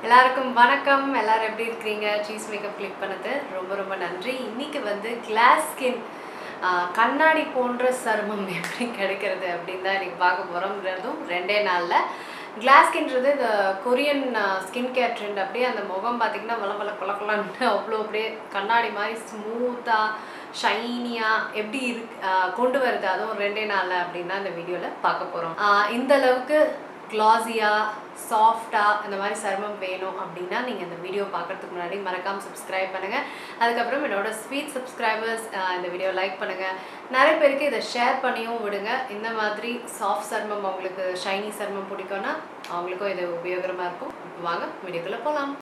எல்லாருக்கும் வணக்கம். எல்லாரும் எப்படி இருக்கீங்க? சீஸ் மேக்கப் கிளிக் பண்ணது ரொம்ப ரொம்ப நன்றி. இன்னைக்கு வந்து கிளாஸ் ஸ்கின் கண்ணாடி போன்ற சருமம் எப்படி கிடைக்கிறது அப்படின்னு தான் இன்னைக்கு பார்க்க போகிறோம்ன்றதும் 2 நாளில். கிளாஸ் ஸ்கின்றது இந்த கொரியன் ஸ்கின் கேர் ட்ரெண்ட். அப்படியே அந்த முகம் பார்த்திங்கன்னா வள கொலக்கலான்ட்டு அவ்வளோ அப்படியே கண்ணாடி மாதிரி ஸ்மூத்தாக ஷைனியாக எப்படி கொண்டு வருது, அதுவும் 2 நாளில் அப்படின்னு தான் இந்த வீடியோவில் பார்க்க போகிறோம். இந்த அளவுக்கு க்ளாஸியாக சாஃப்டாக இந்த மாதிரி சருமம் வேணும் அப்படின்னா நீங்கள் இந்த வீடியோ பார்க்குறதுக்கு முன்னாடி மறக்காமல் சப்ஸ்கிரைப் பண்ணுங்கள். அதுக்கப்புறம் என்னோட ஸ்வீட் சப்ஸ்கிரைபர்ஸ் இந்த வீடியோ லைக் பண்ணுங்கள். நிறைய பேருக்கு இதை ஷேர் பண்ணியும் விடுங்க. இந்த மாதிரி சாஃப்ட் சருமம் அவங்களுக்கு ஷைனி சருமம் பிடிக்கும்னா அவங்களுக்கும் இது உபயோகரமாக இருக்கும். வாங்க வீடியோக்குள்ளே போகலாம்.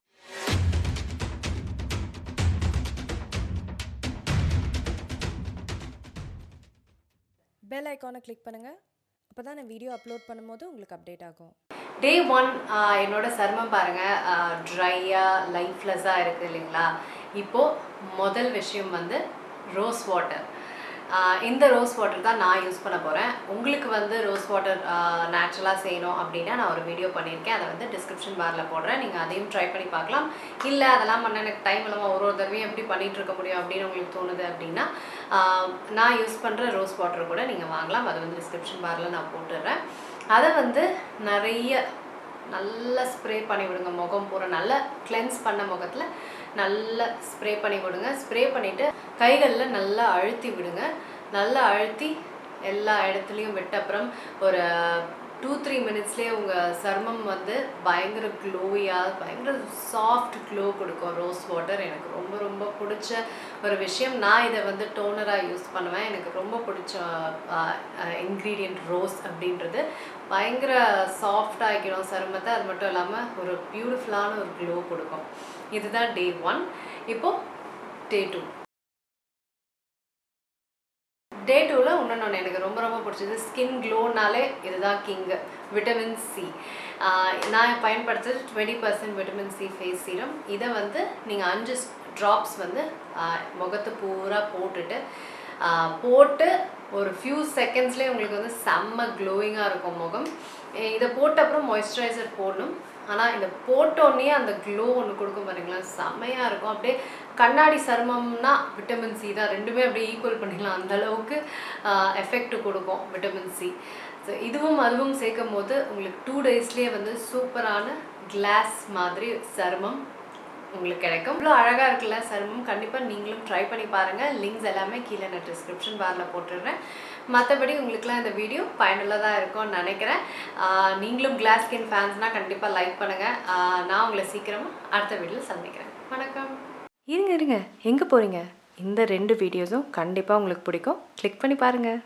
பெல் ஐக்கானை கிளிக் பண்ணுங்கள். அப்போ தான் நான் வீடியோ அப்லோட் பண்ணும்போது உங்களுக்கு அப்டேட் ஆகும். Day 1 என்னோட சருமம் பாருங்கள் ட்ரையாக லைஃப்லெஸ்ஸாக இருக்குது இல்லைங்களா. இப்போது முதல் விஷயம் வந்து ரோஸ் வாட்டர். இந்த ரோஸ் வாட்டர் தான் நான் யூஸ் பண்ண போகிறேன். உங்களுக்கு வந்து ரோஸ் வாட்டர் நேச்சுரலாக செய்யணும் அப்படின்னா நான் ஒரு வீடியோ பண்ணியிருக்கேன். அதை வந்து டிஸ்கிரிப்ஷன் பாரில் போடுறேன். நீங்கள் அதையும் ட்ரை பண்ணி பார்க்கலாம். இல்லை அதெல்லாம் பண்ண எனக்கு டைம் இல்லாமல் ஒரு தடவையும் எப்படி பண்ணிகிட்டு இருக்க முடியும் அப்படின்னு உங்களுக்கு தோணுது அப்படின்னா நான் யூஸ் பண்ணுற ரோஸ் வாட்டர் கூட நீங்கள் வாங்கலாம். அதை வந்து டிஸ்கிரிப்ஷன் பாரில் நான் போட்டுடுறேன். அதை வந்து நிறைய நல்லா ஸ்ப்ரே பண்ணி விடுங்க. முகம் பூரா நல்லா கிளென்ஸ் பண்ண முகத்தில் நல்லா ஸ்ப்ரே பண்ணி விடுங்க. ஸ்ப்ரே பண்ணிவிட்டு கைகளில் நல்லா அழுத்தி விடுங்க. நல்லா அழுத்தி எல்லா இடத்துலையும் விட்ட அப்புறம் ஒரு 2-3 மினிட்ஸ்லேயே உங்கள் சருமம் வந்து பயங்கர க்ளோயாக பயங்கர சாஃப்ட் க்ளோ கொடுக்கும். ரோஸ் வாட்டர் எனக்கு ரொம்ப ரொம்ப பிடிச்ச ஒரு விஷயம். நான் இதை வந்து டோனராக யூஸ் பண்ணுவேன். எனக்கு ரொம்ப பிடிச்ச இன்க்ரீடியண்ட் ரோஸ் அப்படின்றது பயங்கர சாஃப்டாகிக்கணும் சருமத்தை. அது மட்டும் இல்லாமல் ஒரு பியூட்டிஃபுல்லான ஒரு க்ளோ கொடுக்கும். இதுதான் Day 1. இப்போது Day 2. Day 2ல் இன்னொன்று எனக்கு ரொம்ப ரொம்ப பிடிச்சது ஸ்கின் க்ளோனாலே இதுதான் கிங்கு, விட்டமின் சி. நான் பயன்படுத்துறது 20% விட்டமின் சி ஃபேஸ் சீரம். இதை வந்து நீங்கள் 5 ட்ராப்ஸ் வந்து முகத்தை பூரா போட்டு ஒரு ஃபியூ செகண்ட்ஸ்லேயே உங்களுக்கு வந்து செம்ம க்ளோயிங்காக இருக்கும் முகம். இதை போட்ட அப்புறம் மாய்ஸ்சரைசர் போடணும். ஆனால் இந்த போட்டோன்னே அந்த க்ளோ ஒன்று கொடுக்கும் பாருங்களா, செம்மையாக இருக்கும். அப்படியே கண்ணாடி சருமம்னா விட்டமின் சி தான், ரெண்டுமே அப்படியே ஈக்குவல் பண்ணிக்கலாம். அந்தளவுக்கு எஃபெக்ட் கொடுக்கும் விட்டமின் சி. ஸோ அதுவும் சேர்க்கும் போது உங்களுக்கு 2 டேஸ்லேயே வந்து சூப்பரான கிளாஸ் மாதிரி சருமம் உங்களுக்கு கிடைக்கும். இவ்வளோ அழகாக இருக்குல்ல சருமம். கண்டிப்பாக நீங்களும் ட்ரை பண்ணி பாருங்கள். லிங்க்ஸ் எல்லாமே கீழே நான் டிஸ்கிரிப்ஷன் பாரில் போட்டுடுறேன். மற்றபடி உங்களுக்குலாம் இந்த வீடியோ பயனுள்ளதாக இருக்கும்னு நினைக்கிறேன். நீங்களும் கிளாஸ் ஸ்கின் ஃபேன்ஸ்னால் கண்டிப்பாக லைக் பண்ணுங்கள். நான் உங்களை சீக்கிரமாக அடுத்த வீடியோவில் சந்திக்கிறேன். வணக்கம். இருங்க எங்கே போகிறீங்க? இந்த 2 வீடியோஸும் கண்டிப்பாக உங்களுக்கு பிடிக்கும். கிளிக் பண்ணி பாருங்கள்.